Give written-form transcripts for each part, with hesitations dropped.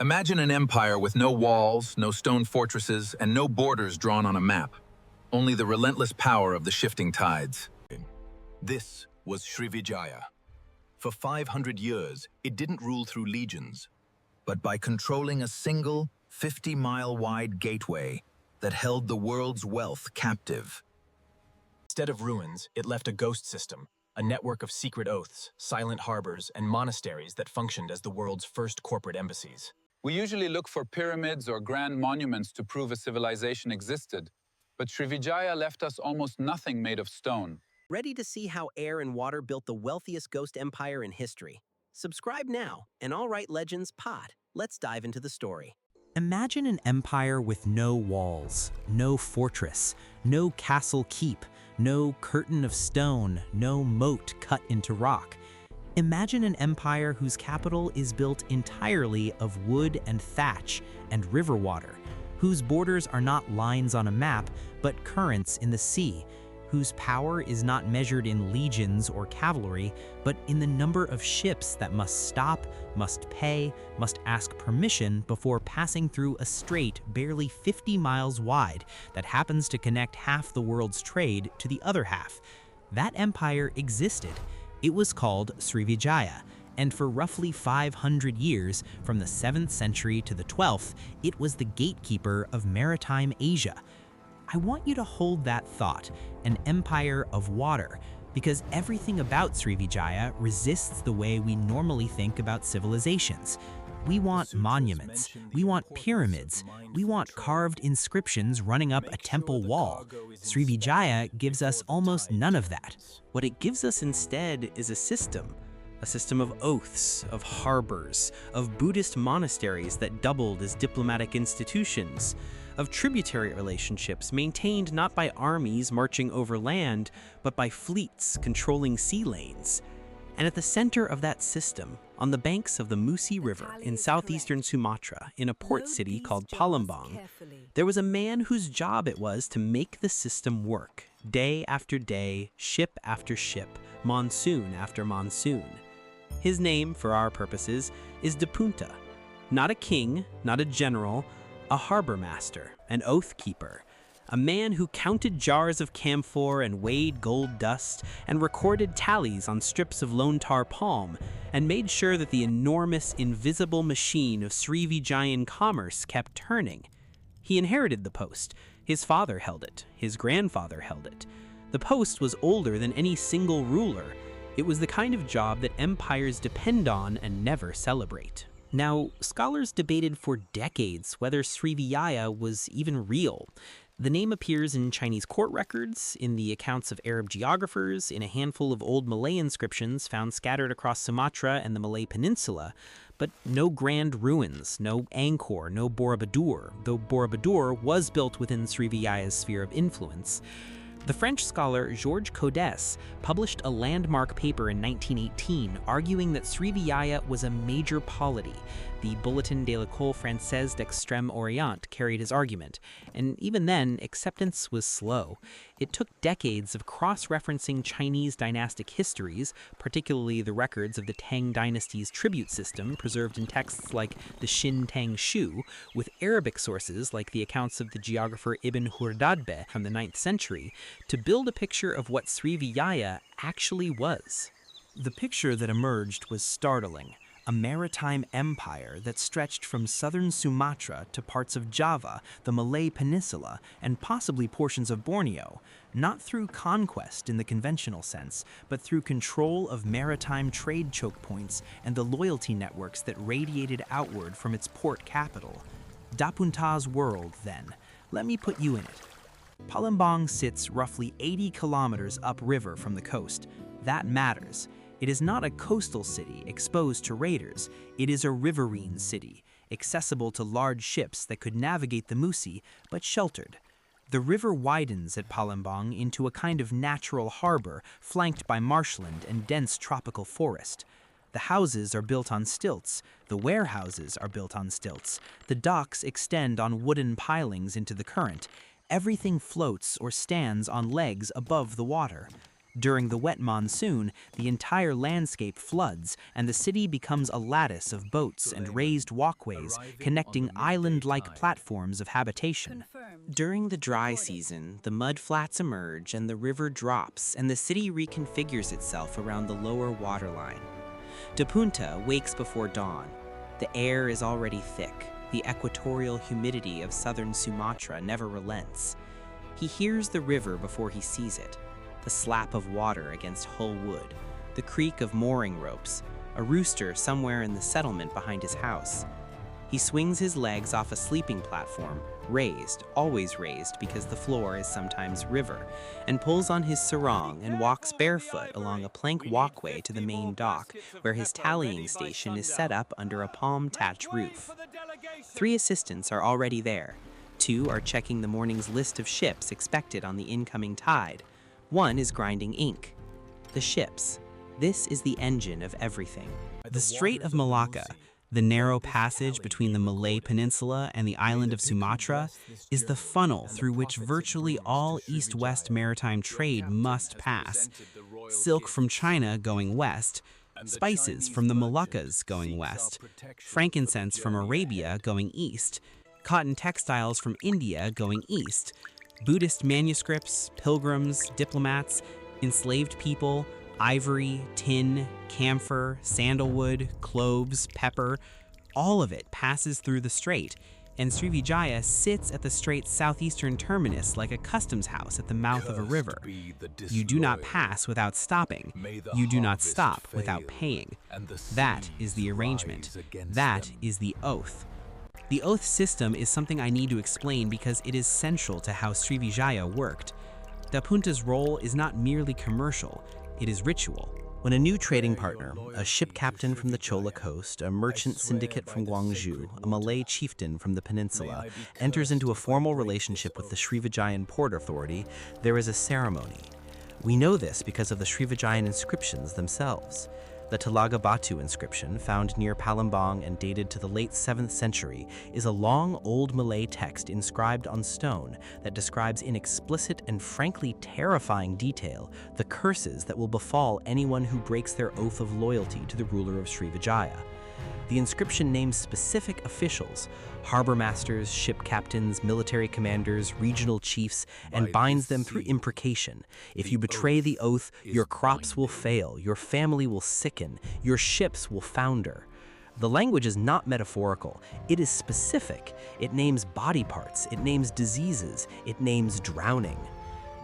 Imagine an empire with no walls, no stone fortresses, and no borders drawn on a map. Only the relentless power of the shifting tides. This was Srivijaya. For 500 years, it didn't rule through legions, but by controlling a single 50-mile-wide gateway that held the world's wealth captive. Instead of ruins, it left a ghost system, a network of secret oaths, silent harbors, and monasteries that functioned as the world's first corporate embassies. We usually look for pyramids or grand monuments to prove a civilization existed, but Srivijaya left us almost nothing made of stone. Ready to see how air and water built the wealthiest ghost empire in history? Subscribe now, and All Right Legends Pod. Let's dive into the story. Imagine an empire with no walls, no fortress, no castle keep, no curtain of stone, no moat cut into rock. Imagine an empire whose capital is built entirely of wood and thatch and river water, whose borders are not lines on a map, but currents in the sea, whose power is not measured in legions or cavalry, but in the number of ships that must stop, must pay, must ask permission before passing through a strait barely 50 miles wide that happens to connect half the world's trade to the other half. That empire existed. It was called Srivijaya, and for roughly 500 years, from the 7th century to the 12th, it was the gatekeeper of maritime Asia. I want you to hold that thought, an empire of water, because everything about Srivijaya resists the way we normally think about civilizations. We want monuments, we want pyramids, we want carved inscriptions running up a temple wall. Srivijaya gives us almost none of that. What it gives us instead is a system of oaths, of harbors, of Buddhist monasteries that doubled as diplomatic institutions, of tributary relationships maintained not by armies marching over land, but by fleets controlling sea lanes. And at the center of that system, on the banks of the Musi River in southeastern Sumatra, in a port city called Palembang, there was a man whose job it was to make the system work, day after day, ship after ship, monsoon after monsoon. His name, for our purposes, is Dapunta. Not a king, not a general, a harbor master, an oath keeper, a man who counted jars of camphor and weighed gold dust and recorded tallies on strips of lone tar palm and made sure that the enormous invisible machine of Srivijayan commerce kept turning. He inherited the post. His father held it. His grandfather held it. The post was older than any single ruler. It was the kind of job that empires depend on and never celebrate. Now, scholars debated for decades whether Srivijaya was even real. The name appears in Chinese court records, in the accounts of Arab geographers, in a handful of old Malay inscriptions found scattered across Sumatra and the Malay Peninsula, but no grand ruins, no Angkor, no Borobudur, though Borobudur was built within Srivijaya's sphere of influence. The French scholar Georges Codès published a landmark paper in 1918 arguing that Srivijaya was a major polity. The Bulletin de l'École Française d'Extrême Orient carried his argument, and even then, acceptance was slow. It took decades of cross-referencing Chinese dynastic histories, particularly the records of the Tang dynasty's tribute system preserved in texts like the Xin Tang Shu, with Arabic sources like the accounts of the geographer Ibn Hurdadbeh from the 9th century, to build a picture of what Srivijaya actually was. The picture that emerged was startling. A maritime empire that stretched from southern Sumatra to parts of Java, the Malay Peninsula, and possibly portions of Borneo, not through conquest in the conventional sense, but through control of maritime trade choke points and the loyalty networks that radiated outward from its port capital. Dapunta's world, then. Let me put you in it. Palembang sits roughly 80 kilometers upriver from the coast. That matters. It is not a coastal city exposed to raiders. It is a riverine city, accessible to large ships that could navigate the Musi, but sheltered. The river widens at Palembang into a kind of natural harbor flanked by marshland and dense tropical forest. The houses are built on stilts. The warehouses are built on stilts. The docks extend on wooden pilings into the current. Everything floats or stands on legs above the water. During the wet monsoon, the entire landscape floods, and the city becomes a lattice of boats and raised walkways connecting island-like platforms of habitation. During the dry season, the mud flats emerge and the river drops, and the city reconfigures itself around the lower waterline. Dapunta wakes before dawn. The air is already thick. The equatorial humidity of southern Sumatra never relents. He hears the river before he sees it. The slap of water against hull wood, the creak of mooring ropes, a rooster somewhere in the settlement behind his house. He swings his legs off a sleeping platform, raised, always raised because the floor is sometimes river, and pulls on his sarong and walks barefoot along a plank walkway to the main dock, where his tallying station is set up under a palm thatch roof. 3 assistants are already there. 2 are checking the morning's list of ships expected on the incoming tide. 1 is grinding ink. The ships. This is the engine of everything. The Strait of Malacca, the narrow passage between the Malay Peninsula and the island of Sumatra, is the funnel through which virtually all east-west maritime trade must pass. Silk from China going west, spices from the Moluccas going west, frankincense from Arabia going east, cotton textiles from India going east, Buddhist manuscripts, pilgrims, diplomats, enslaved people, ivory, tin, camphor, sandalwood, cloves, pepper, all of it passes through the strait, and Srivijaya sits at the strait's southeastern terminus like a customs house at the mouth of a river. You do not pass without stopping. You do not stop without paying. That is the arrangement. That is the oath. The oath system is something I need to explain because it is central to how Srivijaya worked. Dapunta's role is not merely commercial, it is ritual. When a new trading partner, a ship captain from the Chola coast, a merchant syndicate from Gwangju, a Malay chieftain from the peninsula, enters into a formal relationship with the Srivijayan Port Authority, there is a ceremony. We know this because of the Srivijayan inscriptions themselves. The Talaga Batu inscription, found near Palembang and dated to the late 7th century, is a long Old Malay text inscribed on stone that describes in explicit and frankly terrifying detail the curses that will befall anyone who breaks their oath of loyalty to the ruler of Srivijaya. The inscription names specific officials, harbor masters, ship captains, military commanders, regional chiefs, and binds them through imprecation. If you betray the oath, your crops will fail, your family will sicken, your ships will founder. The language is not metaphorical, it is specific. It names body parts, it names diseases, it names drowning.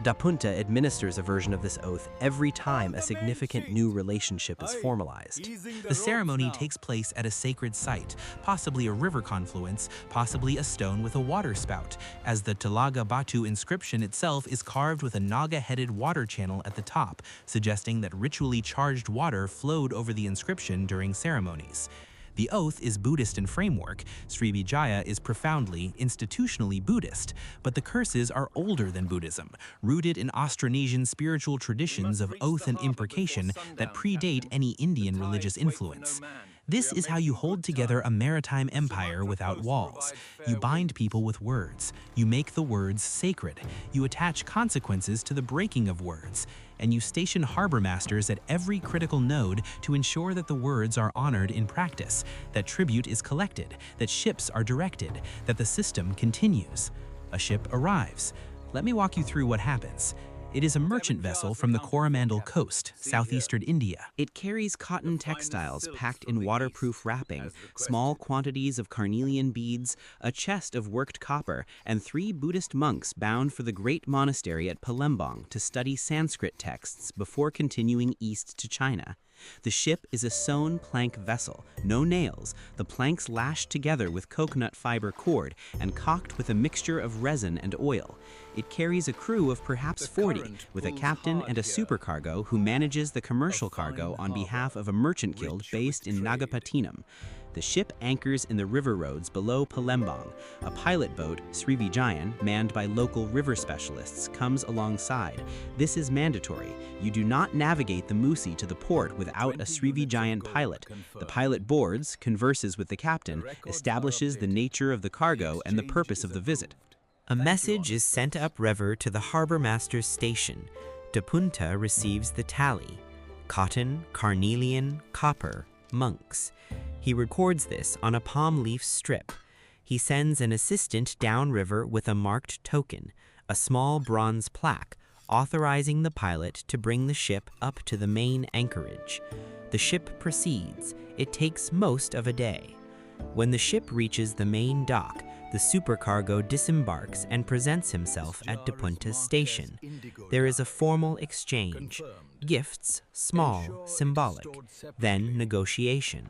Dapunta administers a version of this oath every time a significant new relationship is formalized. The ceremony takes place at a sacred site, possibly a river confluence, possibly a stone with a water spout, as the Talaga Batu inscription itself is carved with a naga-headed water channel at the top, suggesting that ritually charged water flowed over the inscription during ceremonies. The oath is Buddhist in framework, Srivijaya is profoundly, institutionally Buddhist, but the curses are older than Buddhism, rooted in Austronesian spiritual traditions of oath and imprecation that predate any Indian religious influence. This is how you hold together a maritime empire without walls. You bind people with words. You make the words sacred. You attach consequences to the breaking of words. And you station harbor masters at every critical node to ensure that the words are honored in practice, that tribute is collected, that ships are directed, that the system continues. A ship arrives. Let me walk you through what happens. It is a merchant vessel from the Coromandel coast, southeastern India. It carries cotton textiles packed in waterproof wrapping, small quantities of carnelian beads, a chest of worked copper, and 3 Buddhist monks bound for the great monastery at Palembang to study Sanskrit texts before continuing east to China. The ship is a sewn plank vessel, no nails, the planks lashed together with coconut fiber cord and caulked with a mixture of resin and oil. It carries a crew of perhaps 40, with a captain and a supercargo who manages the commercial cargo on behalf of a merchant guild based in Nagapattinam. The ship anchors in the river roads below Palembang. A pilot boat, Srivijayan, manned by local river specialists, comes alongside. This is mandatory. You do not navigate the Musi to the port without a Srivijayan pilot. The pilot boards, converses with the captain, establishes the nature of the cargo and the purpose of the visit. A message is sent upriver to the harbor master's station. Dapunta receives the tally: cotton, carnelian, copper, monks. He records this on a palm leaf strip. He sends an assistant downriver with a marked token, a small bronze plaque, authorizing the pilot to bring the ship up to the main anchorage. The ship proceeds. It takes most of a day. When the ship reaches the main dock, the supercargo disembarks and presents himself at Dapunta's station. There is a formal exchange. Gifts, small, symbolic. Then negotiation.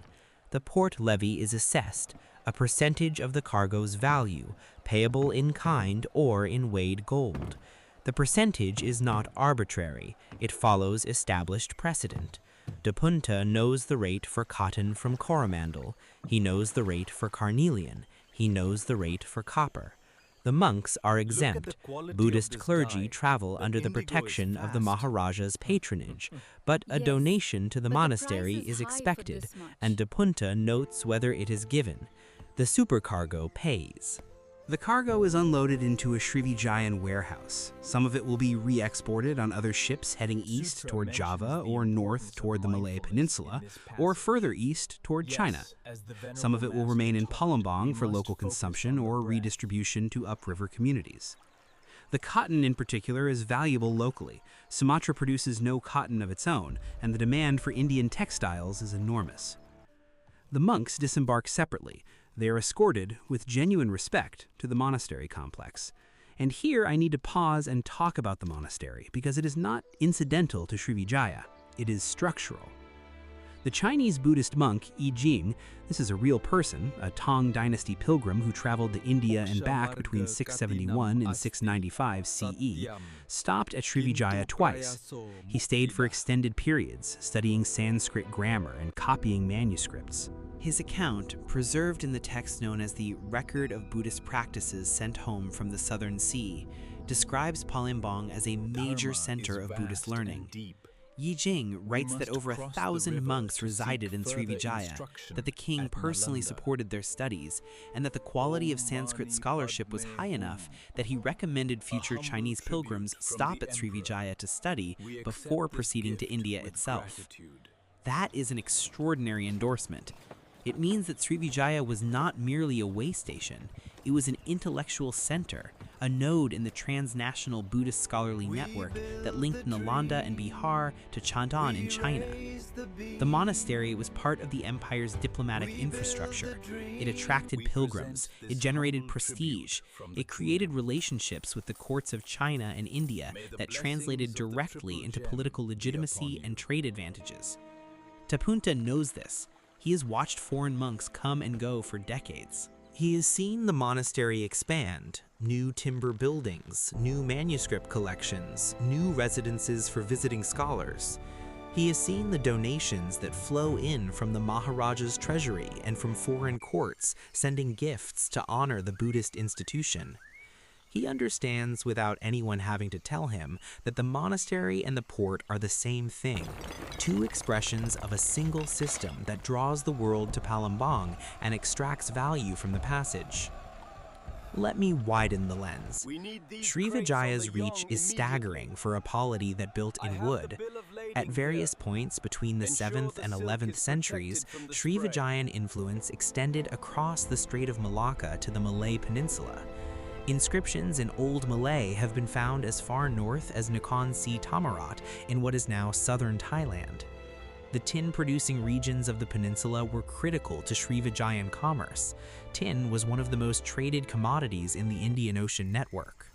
The port levy is assessed, a percentage of the cargo's value, payable in kind or in weighed gold. The percentage is not arbitrary. It follows established precedent. Dapunta knows the rate for cotton from Coromandel. He knows the rate for carnelian. He knows the rate for copper. The monks are exempt. Buddhist clergy travel under the protection of the Maharaja's patronage, but a donation to the monastery is expected, and Dapunta notes whether it is given. The supercargo pays. The cargo is unloaded into a Srivijayan warehouse. Some of it will be re-exported on other ships heading east toward Java or north toward the Malay Peninsula, or further east toward China. Some of it will remain in Palembang for local consumption or redistribution to upriver communities. The cotton in particular is valuable locally. Sumatra produces no cotton of its own, and the demand for Indian textiles is enormous. The monks disembark separately. They are escorted with genuine respect to the monastery complex. And here I need to pause and talk about the monastery because it is not incidental to Srivijaya, it is structural. The Chinese Buddhist monk Yi Jing, this is a real person, a Tang dynasty pilgrim who traveled to India and back between 671 and 695 CE, stopped at Srivijaya twice. He stayed for extended periods, studying Sanskrit grammar and copying manuscripts. His account, preserved in the text known as the Record of Buddhist Practices Sent Home from the Southern Sea, describes Palembang as a major center of Buddhist learning. Yi Jing writes that over 1,000 monks resided in Srivijaya, that the king personally supported their studies, and that the quality of Sanskrit scholarship was high enough that he recommended future Chinese pilgrims stop at Srivijaya to study before proceeding to India itself. That is an extraordinary endorsement. It means that Srivijaya was not merely a way station, it was an intellectual center, a node in the transnational Buddhist scholarly network that linked Nalanda and Bihar to Chandan in China. The monastery was part of the empire's diplomatic infrastructure. It attracted pilgrims, it generated prestige, it created relationships with the courts of China and India that translated directly into political legitimacy and trade advantages. Dapunta knows this. He has watched foreign monks come and go for decades. He has seen the monastery expand, new timber buildings, new manuscript collections, new residences for visiting scholars. He has seen the donations that flow in from the Maharaja's treasury and from foreign courts sending gifts to honor the Buddhist institution. He understands without anyone having to tell him that the monastery and the port are the same thing, two expressions of a single system that draws the world to Palembang and extracts value from the passage. Let me widen the lens. Srivijaya's reach is staggering for a polity that built in wood. At various points between the 7th and 11th centuries, Srivijayan influence extended across the Strait of Malacca to the Malay Peninsula. Inscriptions in Old Malay have been found as far north as Nakhon Si Thammarat in what is now southern Thailand. The tin-producing regions of the peninsula were critical to Srivijayan commerce. Tin was one of the most traded commodities in the Indian Ocean network.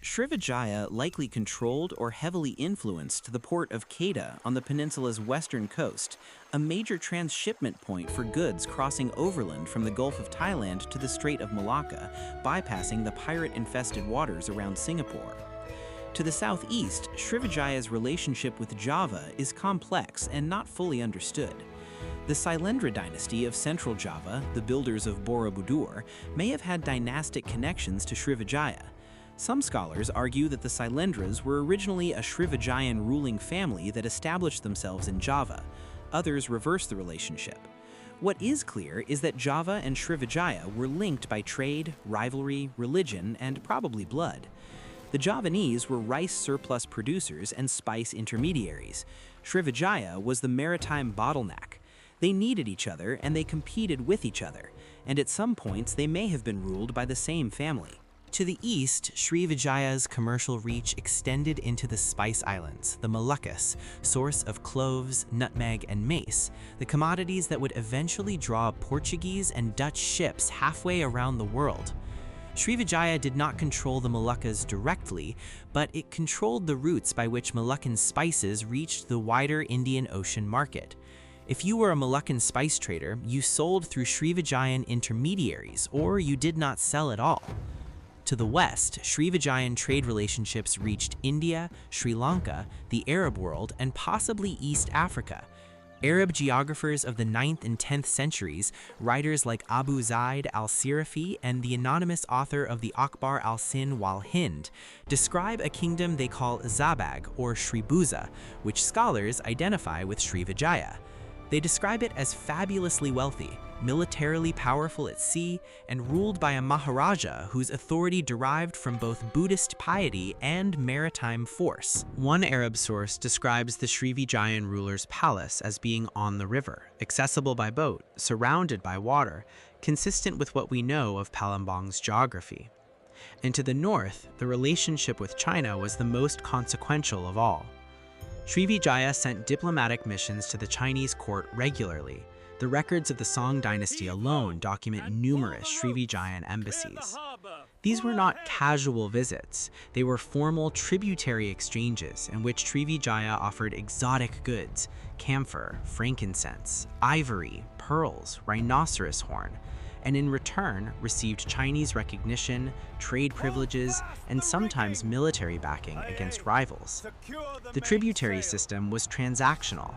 Srivijaya likely controlled or heavily influenced the port of Kedah on the peninsula's western coast, a major transshipment point for goods crossing overland from the Gulf of Thailand to the Strait of Malacca, bypassing the pirate-infested waters around Singapore. To the southeast, Srivijaya's relationship with Java is complex and not fully understood. The Sailendra dynasty of Central Java, the builders of Borobudur, may have had dynastic connections to Srivijaya. Some scholars argue that the Sailendras were originally a Srivijayan ruling family that established themselves in Java. Others reverse the relationship. What is clear is that Java and Srivijaya were linked by trade, rivalry, religion, and probably blood. The Javanese were rice surplus producers and spice intermediaries. Srivijaya was the maritime bottleneck. They needed each other and they competed with each other, and at some points they may have been ruled by the same family. To the east, Srivijaya's commercial reach extended into the Spice Islands, the Moluccas, source of cloves, nutmeg, and mace, the commodities that would eventually draw Portuguese and Dutch ships halfway around the world. Srivijaya did not control the Moluccas directly, but it controlled the routes by which Molukkan spices reached the wider Indian Ocean market. If you were a Molukkan spice trader, you sold through Srivijayan intermediaries, or you did not sell at all. To the west, Srivijayan trade relationships reached India, Sri Lanka, the Arab world, and possibly East Africa. Arab geographers of the 9th and 10th centuries, writers like Abu Zaid al-Sirafi and the anonymous author of the Akbar al-Sin wal Hind, describe a kingdom they call Zabag or Shribuza, which scholars identify with Srivijaya. They describe it as fabulously wealthy, militarily powerful at sea, and ruled by a Maharaja whose authority derived from both Buddhist piety and maritime force. One Arab source describes the Srivijayan ruler's palace as being on the river, accessible by boat, surrounded by water, consistent with what we know of Palembang's geography. And to the north, the relationship with China was the most consequential of all. Srivijaya sent diplomatic missions to the Chinese court regularly. The records of the Song dynasty alone document numerous Srivijayan embassies. These were not casual visits. They were formal tributary exchanges in which Srivijaya offered exotic goods, camphor, frankincense, ivory, pearls, rhinoceros horn, and in return received Chinese recognition, trade privileges, and sometimes military backing against rivals. The tributary system was transactional.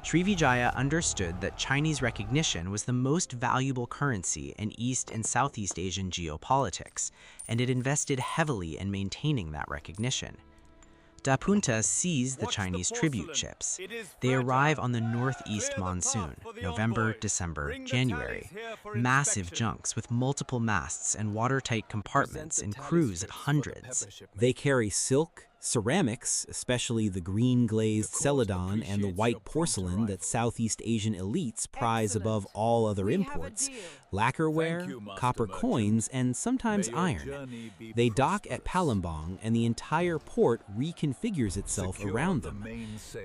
Srivijaya understood that Chinese recognition was the most valuable currency in East and Southeast Asian geopolitics, and it invested heavily in maintaining that recognition. Dapunta seized the Chinese tribute ships. They arrive on the northeast monsoon, November, December, January. Massive junks with multiple masts and watertight compartments and crews of hundreds. They carry silk, ceramics, especially the green glazed celadon and the white porcelain that Southeast Asian elites prize above all other imports, lacquerware, copper coins, and sometimes iron. They dock at Palembang and the entire port reconfigures itself around them.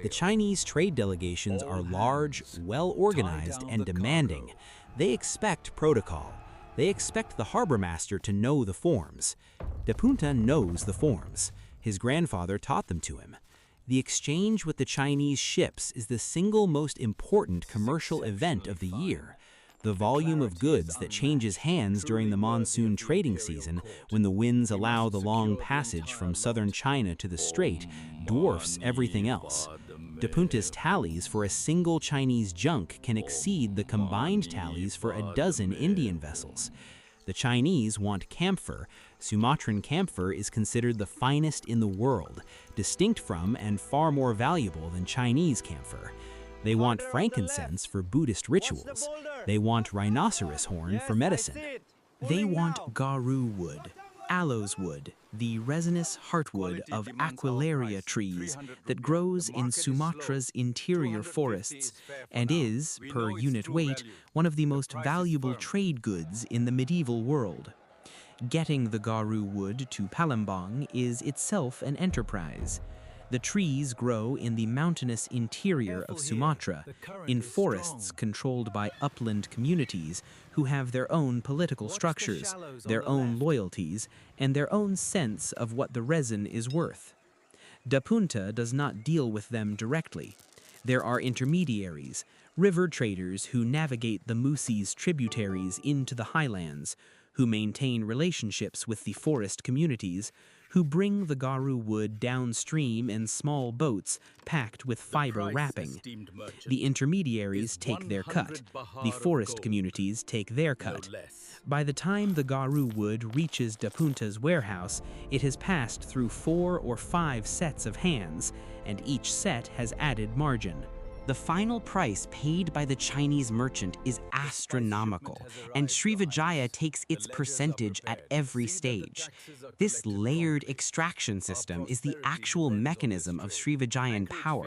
The Chinese trade delegations are large, well-organized, and demanding. They expect protocol. They expect the harbor master to know the forms. Dapunta knows the forms. His grandfather taught them to him. The exchange with the Chinese ships is the single most important commercial event of the year. The volume of goods that changes hands during the monsoon trading season, when the winds allow the long passage from southern China to the strait, dwarfs everything else. Dapunta's tallies for a single Chinese junk can exceed the combined tallies for a dozen Indian vessels. The Chinese want camphor. Sumatran camphor is considered the finest in the world, distinct from and far more valuable than Chinese camphor. They want frankincense for Buddhist rituals. They want rhinoceros horn for medicine. They want garu wood, aloes wood, the resinous heartwood of Aquilaria trees that grows in Sumatra's interior forests and is, per unit weight, one of the most valuable trade goods in the medieval world. Getting the garu wood to Palembang is itself an enterprise. The trees grow in the mountainous interior of Sumatra, in forests controlled by upland communities who have their own political structures, their own loyalties, and their own sense of what the resin is worth. Dapunta does not deal with them directly. There are intermediaries, river traders who navigate the Musi's tributaries into the highlands, who maintain relationships with the forest communities, who bring the garu wood downstream in small boats packed with fiber wrapping. The intermediaries take their cut. The forest communities take their cut. By the time the garu wood reaches Dapunta's warehouse, it has passed through 4 or 5 sets of hands, and each set has added margin. The final price paid by the Chinese merchant is astronomical, and Srivijaya takes its percentage at every stage. This layered extraction system is the actual mechanism of Srivijayan power.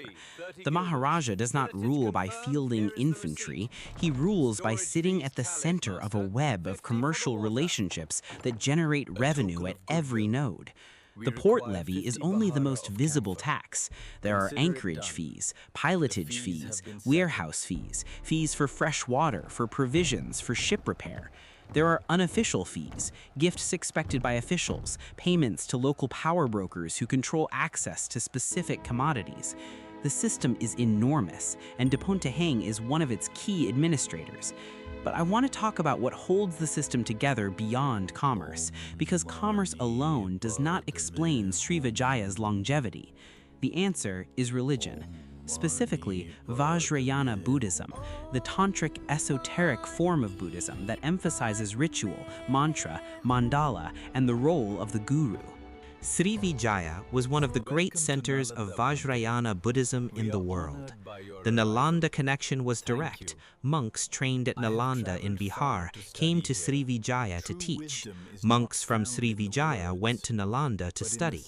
The Maharaja does not rule by fielding infantry, he rules by sitting at the center of a web of commercial relationships that generate revenue at every node. The port levy is only the most visible tax. There are anchorage fees, pilotage fees, warehouse fees, fees for fresh water, for provisions, for ship repair. There are unofficial fees, gifts expected by officials, payments to local power brokers who control access to specific commodities. The system is enormous, and Dapunta is one of its key administrators. But I want to talk about what holds the system together beyond commerce, because commerce alone does not explain Srivijaya's longevity. The answer is religion, specifically Vajrayana Buddhism, the tantric esoteric form of Buddhism that emphasizes ritual, mantra, mandala, and the role of the guru. Srivijaya was one of the great centers of Vajrayana Buddhism in the world. The Nalanda connection was direct. Monks trained at Nalanda in Bihar came to Srivijaya to teach. Monks from Srivijaya went to Nalanda to study.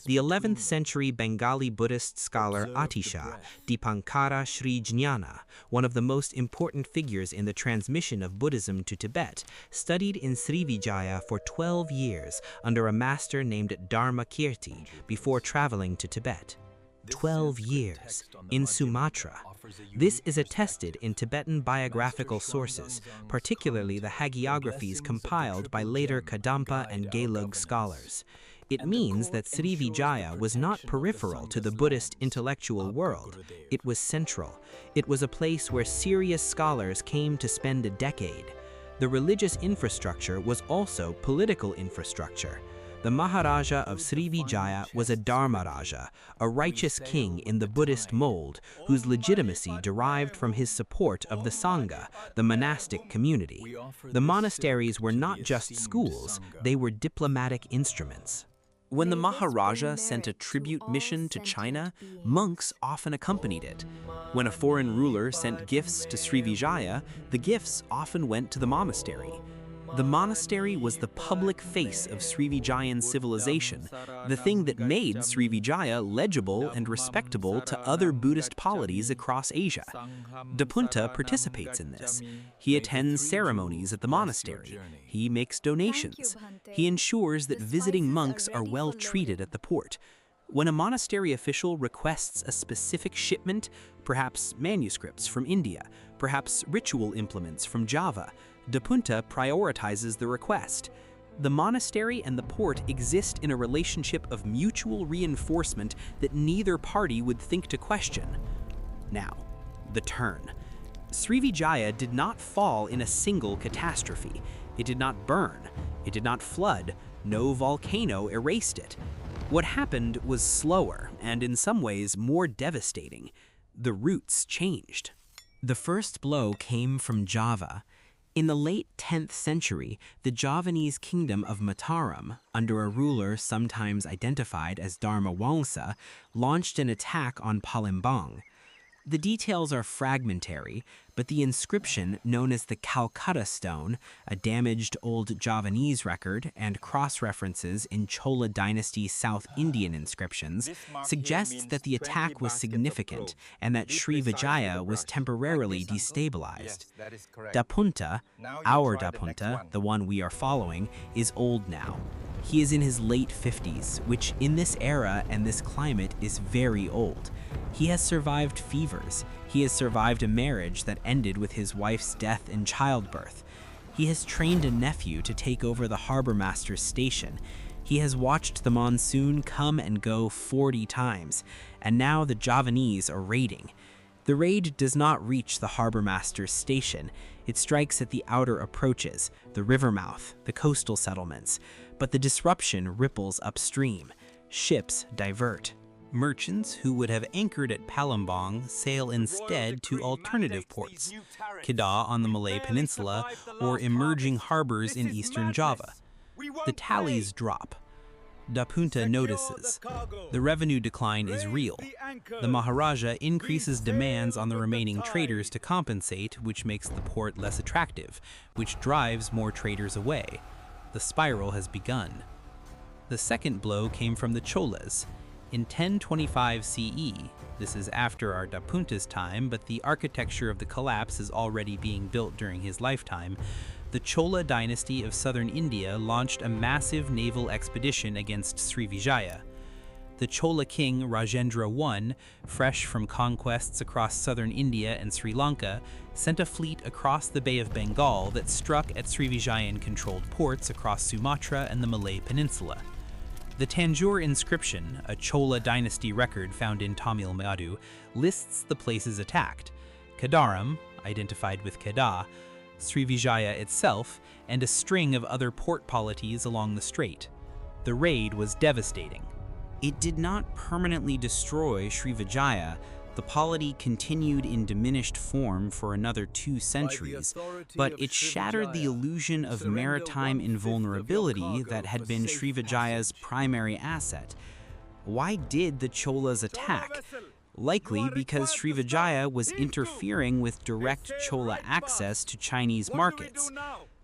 The 11th century Bengali Buddhist scholar Atisha, Dipankara Sri Jnana, one of the most important figures in the transmission of Buddhism to Tibet, studied in Srivijaya for 12 years under a master named Dharmakirti before traveling to Tibet. 12 years in Sumatra. This is attested in Tibetan biographical sources, particularly the hagiographies compiled by later Kadampa and Gelug scholars. It means that Srivijaya was not peripheral to the Buddhist intellectual world. It was central. It was a place where serious scholars came to spend a decade. The religious infrastructure was also political infrastructure. The Maharaja of Srivijaya was a Dharmaraja, a righteous king in the Buddhist mold, whose legitimacy derived from his support of the Sangha, the monastic community. The monasteries were not just schools, they were diplomatic instruments. When the Maharaja sent a tribute mission to China, monks often accompanied it. When a foreign ruler sent gifts to Srivijaya, the gifts often went to the monastery. The monastery was the public face of Srivijayan civilization, the thing that made Srivijaya legible and respectable to other Buddhist polities across Asia. Dapunta participates in this. He attends ceremonies at the monastery. He makes donations. He ensures that visiting monks are well treated at the port. When a monastery official requests a specific shipment, perhaps manuscripts from India, perhaps ritual implements from Java, Dapunta prioritizes the request. The monastery and the port exist in a relationship of mutual reinforcement that neither party would think to question. Now, the turn. Srivijaya did not fall in a single catastrophe. It did not burn. It did not flood. No volcano erased it. What happened was slower and in some ways more devastating. The roots changed. The first blow came from Java. In the late 10th century, the Javanese kingdom of Mataram, under a ruler sometimes identified as Dharmawangsa, launched an attack on Palembang. The details are fragmentary, but the inscription, known as the Calcutta Stone, a damaged old Javanese record, and cross-references in Chola dynasty South Indian inscriptions, suggests that the attack was significant and that Srivijaya was temporarily destabilized. Dapunta, our Dapunta, the one we are following, is old now. He is in his late 50s, which in this era and this climate is very old. He has survived fevers. He has survived a marriage that ended with his wife's death in childbirth. He has trained a nephew to take over the harbor master's station. He has watched the monsoon come and go 40 times, and now the Javanese are raiding. The raid does not reach the harbor master's station. It strikes at the outer approaches, the river mouth, the coastal settlements, but the disruption ripples upstream. Ships divert. Merchants who would have anchored at Palembang sail instead to alternative ports, Kedah on the Malay Peninsula or emerging harbors in eastern Java. The tallies drop. Dapunta notices. The revenue decline is real. The Maharaja increases demands on the remaining traders to compensate, which makes the port less attractive, which drives more traders away. The spiral has begun. The second blow came from the Cholas. In 1025 CE, this is after our Dapunta's time, but the architecture of the collapse is already being built during his lifetime, the Chola dynasty of southern India launched a massive naval expedition against Srivijaya. The Chola king Rajendra I, fresh from conquests across southern India and Sri Lanka, sent a fleet across the Bay of Bengal that struck at Srivijayan-controlled ports across Sumatra and the Malay Peninsula. The Tanjore inscription, a Chola dynasty record found in Tamil Nadu, lists the places attacked: Kadaram, identified with Kedah, Srivijaya itself, and a string of other port polities along the strait. The raid was devastating. It did not permanently destroy Srivijaya. The polity continued in diminished form for another 2 centuries, but it shattered the illusion of maritime invulnerability that had been Srivijaya's primary asset. Why did the Cholas attack? Likely because Srivijaya was interfering with direct Chola access to Chinese markets.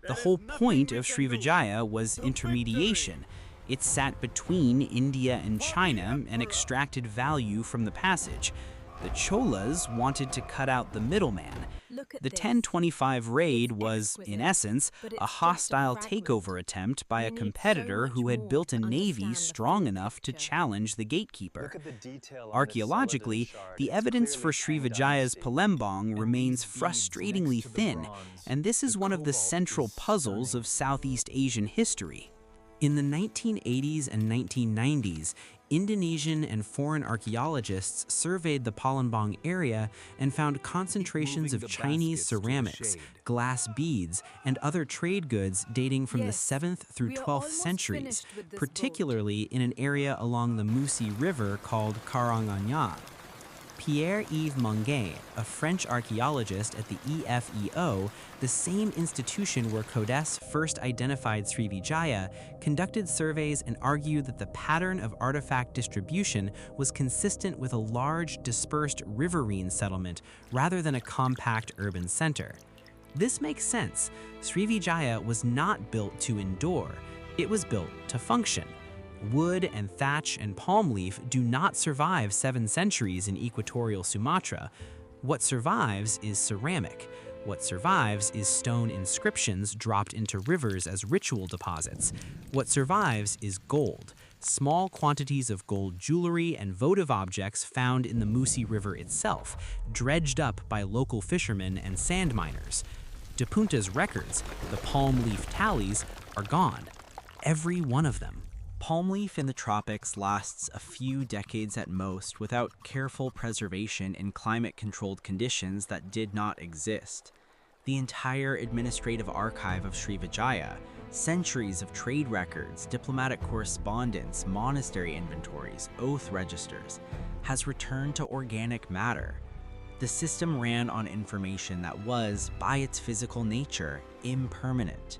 The whole point of Srivijaya was intermediation. It sat between India and China and extracted value from the passage. The Cholas wanted to cut out the middleman. The 1025 raid was, in essence, a hostile takeover attempt by a competitor who had built a navy strong enough to challenge the gatekeeper. Archaeologically, the evidence for Srivijaya's Palembang remains frustratingly thin, and this is one of the central puzzles of Southeast Asian history. In the 1980s and 1990s, Indonesian and foreign archaeologists surveyed the Palembang area and found concentrations of Chinese ceramics, glass beads, and other trade goods dating from the 7th through 12th centuries, particularly in an area along the Musi River called Karanganyar. Pierre-Yves Monguet, a French archaeologist at the EFEO, the same institution where Codes first identified Srivijaya, conducted surveys and argued that the pattern of artifact distribution was consistent with a large, dispersed riverine settlement rather than a compact urban center. This makes sense. Srivijaya was not built to endure. It was built to function. Wood and thatch and palm leaf do not survive 7 centuries in equatorial Sumatra. What survives is ceramic. What survives is stone inscriptions dropped into rivers as ritual deposits. What survives is gold, small quantities of gold jewelry and votive objects found in the Musi River itself, dredged up by local fishermen and sand miners. Dapunta's records, the palm leaf tallies, are gone. Every one of them. Palm leaf in the tropics lasts a few decades at most without careful preservation in climate-controlled conditions that did not exist. The entire administrative archive of Srivijaya, centuries of trade records, diplomatic correspondence, monastery inventories, oath registers, has returned to organic matter. The system ran on information that was, by its physical nature, impermanent.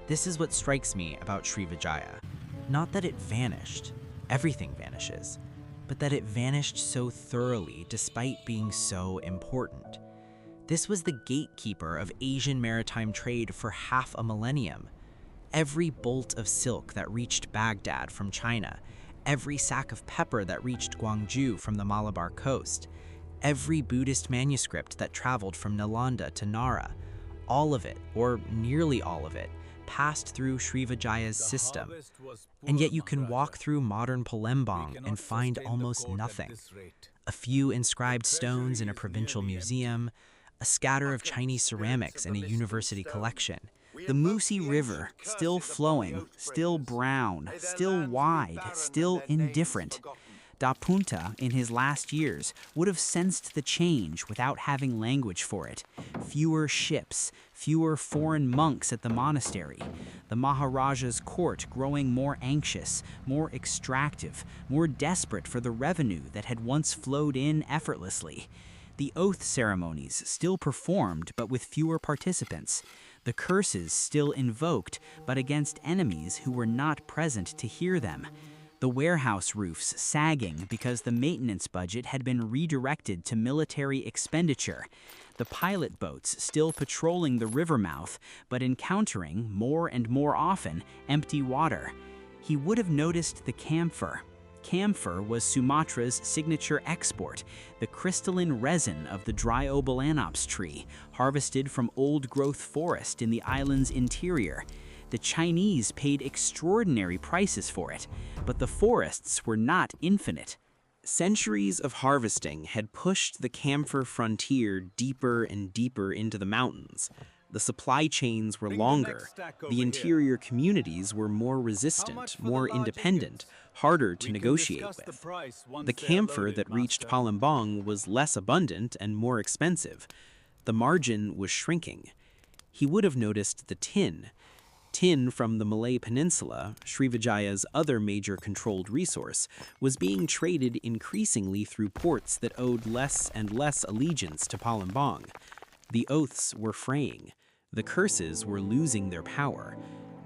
This is what strikes me about Srivijaya. Not that it vanished, everything vanishes, but that it vanished so thoroughly despite being so important. This was the gatekeeper of Asian maritime trade for half a millennium. Every bolt of silk that reached Baghdad from China, every sack of pepper that reached Gwangju from the Malabar coast, every Buddhist manuscript that traveled from Nalanda to Nara, all of it, or nearly all of it, passed through Srivijaya's system. And yet you can walk through modern Palembang and find almost nothing. A few inscribed stones in a provincial museum, a scatter of Chinese ceramics in a university collection. The Musi River, still flowing, still brown, still wide, still indifferent. Dapunta, in his last years, would have sensed the change without having language for it. Fewer ships, fewer foreign monks at the monastery. The Maharaja's court growing more anxious, more extractive, more desperate for the revenue that had once flowed in effortlessly. The oath ceremonies still performed, but with fewer participants. The curses still invoked, but against enemies who were not present to hear them. the warehouse roofs sagging because the maintenance budget had been redirected to military expenditure, the pilot boats still patrolling the river mouth, but encountering, more and more often, empty water. He would have noticed the camphor. Camphor was Sumatra's signature export, the crystalline resin of the Dryobalanops tree, harvested from old-growth forest in the island's interior. The Chinese paid extraordinary prices for it, but the forests were not infinite. Centuries of harvesting had pushed the camphor frontier deeper and deeper into the mountains. The supply chains were longer. The interior communities were more resistant, more independent, harder to negotiate with. The camphor that reached Palembang was less abundant and more expensive. The margin was shrinking. He would have noticed the tin. Tin from the Malay Peninsula, Srivijaya's other major controlled resource, was being traded increasingly through ports that owed less and less allegiance to Palembang. The oaths were fraying. The curses were losing their power.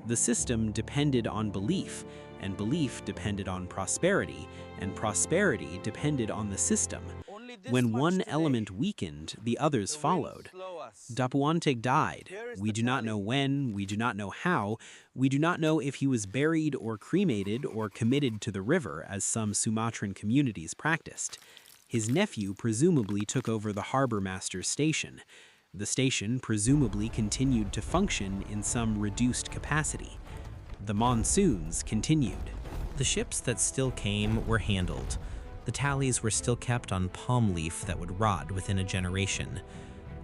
The system depended on belief, and belief depended on prosperity, and prosperity depended on the system. When one element weakened, the others followed. Dapunta died. We do not know when, we do not know how, we do not know if he was buried or cremated or committed to the river, as some Sumatran communities practiced. His nephew presumably took over the harbor master's station. The station presumably continued to function in some reduced capacity. The monsoons continued. The ships that still came were handled. The tallies were still kept on palm leaf that would rot within a generation.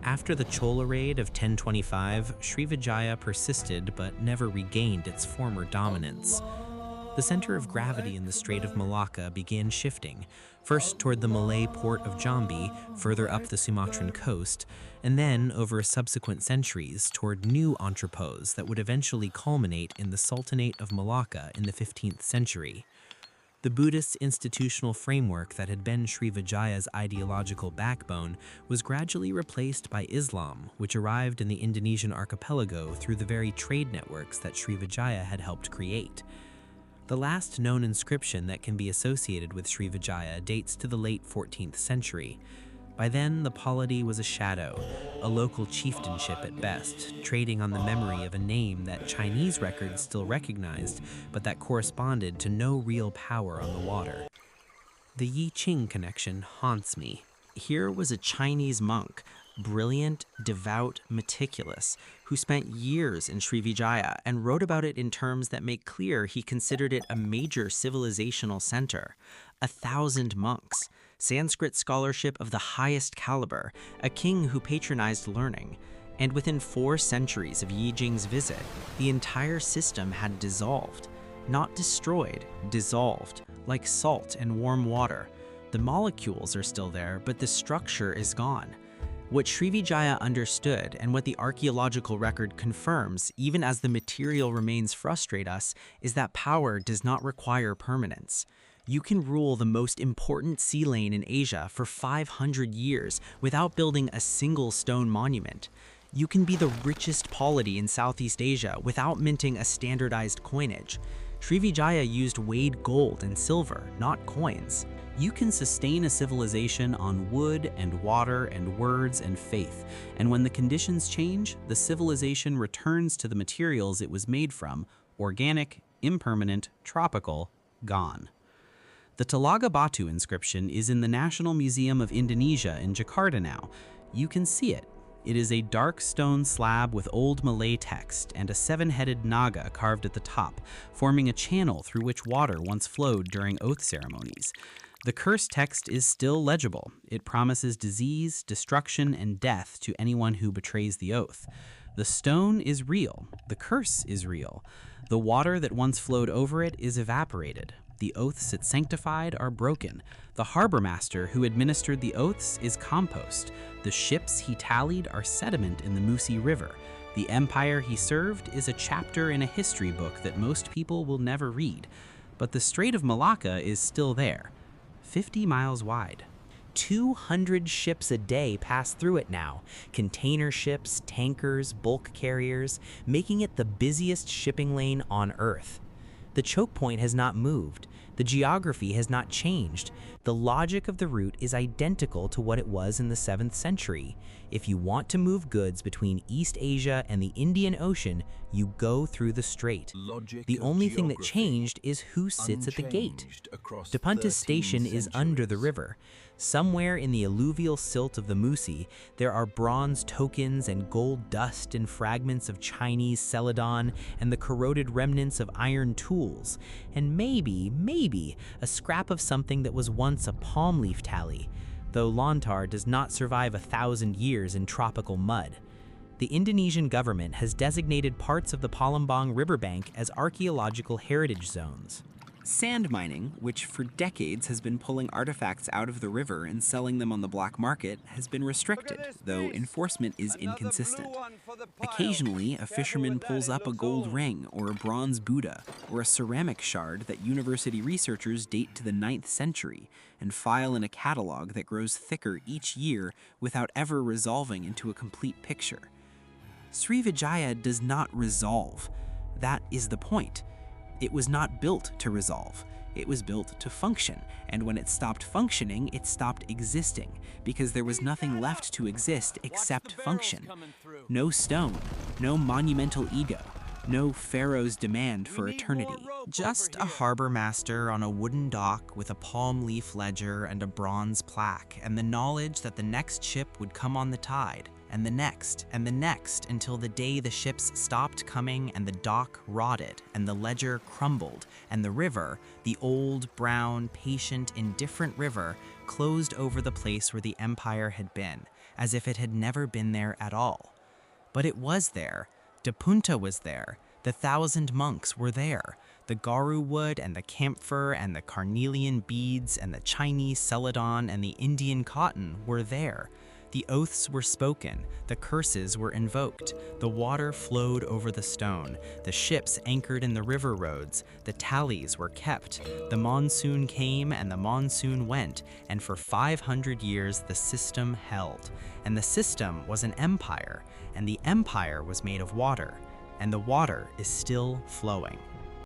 After the Chola raid of 1025, Srivijaya persisted but never regained its former dominance. The center of gravity in the Strait of Malacca began shifting, first toward the Malay port of Jambi, further up the Sumatran coast, and then, over subsequent centuries, toward new entrepôts that would eventually culminate in the Sultanate of Malacca in the 15th century. The Buddhist institutional framework that had been Srivijaya's ideological backbone was gradually replaced by Islam, which arrived in the Indonesian archipelago through the very trade networks that Srivijaya had helped create. The last known inscription that can be associated with Srivijaya dates to the late 14th century. By then, the polity was a shadow, a local chieftainship at best, trading on the memory of a name that Chinese records still recognized, but that corresponded to no real power on the water. The Yi Qing connection haunts me. Here was a Chinese monk, brilliant, devout, meticulous, who spent years in Srivijaya and wrote about it in terms that make clear he considered it a major civilizational center. 1,000 monks, Sanskrit scholarship of the highest caliber, a king who patronized learning. And within 4 centuries of Yi Jing's visit, the entire system had dissolved. Not destroyed, dissolved, like salt and warm water. The molecules are still there, but the structure is gone. What Srivijaya understood, and what the archaeological record confirms, even as the material remains frustrate us, is that power does not require permanence. You can rule the most important sea lane in Asia for 500 years without building a single stone monument. You can be the richest polity in Southeast Asia without minting a standardized coinage. Srivijaya used weighed gold and silver, not coins. You can sustain a civilization on wood and water and words and faith, and when the conditions change, the civilization returns to the materials it was made from, organic, impermanent, tropical, gone. The Talaga Batu inscription is in the National Museum of Indonesia in Jakarta now. You can see it. It is a dark stone slab with old Malay text and a 7-headed naga carved at the top, forming a channel through which water once flowed during oath ceremonies. The curse text is still legible. It promises disease, destruction, and death to anyone who betrays the oath. The stone is real. The curse is real. The water that once flowed over it is evaporated. The oaths it sanctified are broken. The harbor master who administered the oaths is compost. The ships he tallied are sediment in the Musi River. The empire he served is a chapter in a history book that most people will never read. But the Strait of Malacca is still there, 50 miles wide. 200 ships a day pass through it now. Container ships, tankers, bulk carriers, making it the busiest shipping lane on Earth. The choke point has not moved. The geography has not changed. The logic of the route is identical to what it was in the 7th century. If you want to move goods between East Asia and the Indian Ocean, you go through the strait. The only thing that changed is who sits at the gate. Dapunta station is under the river. Somewhere in the alluvial silt of the Musi, there are bronze tokens and gold dust and fragments of Chinese celadon and the corroded remnants of iron tools, and maybe, a scrap of something that was once a palm leaf tally, though lontar does not survive 1,000 years in tropical mud. The Indonesian government has designated parts of the Palembang riverbank as archaeological heritage zones. Sand mining, which for decades has been pulling artifacts out of the river and selling them on the black market, has been restricted, though enforcement is inconsistent. Occasionally, a fisherman pulls up a gold ring or a bronze Buddha or a ceramic shard that university researchers date to the 9th century and file in a catalog that grows thicker each year without ever resolving into a complete picture. Srivijaya does not resolve. That is the point. It was not built to resolve. It was built to function, and when it stopped functioning, it stopped existing, because there was nothing left to exist except function. No stone, no monumental ego, no pharaoh's demand for eternity. Just a harbor master on a wooden dock with a palm leaf ledger and a bronze plaque, and the knowledge that the next ship would come on the tide, and the next, until the day the ships stopped coming and the dock rotted, and the ledger crumbled, and the river, the old, brown, patient, indifferent river, closed over the place where the empire had been, as if it had never been there at all. But it was there. Dapunta was there. The 1,000 monks were there. The garu wood and the camphor and the carnelian beads and the Chinese celadon and the Indian cotton were there. The oaths were spoken, the curses were invoked, the water flowed over the stone, the ships anchored in the river roads, the tallies were kept, the monsoon came and the monsoon went, and for 500 years the system held. And the system was an empire, and the empire was made of water, and the water is still flowing.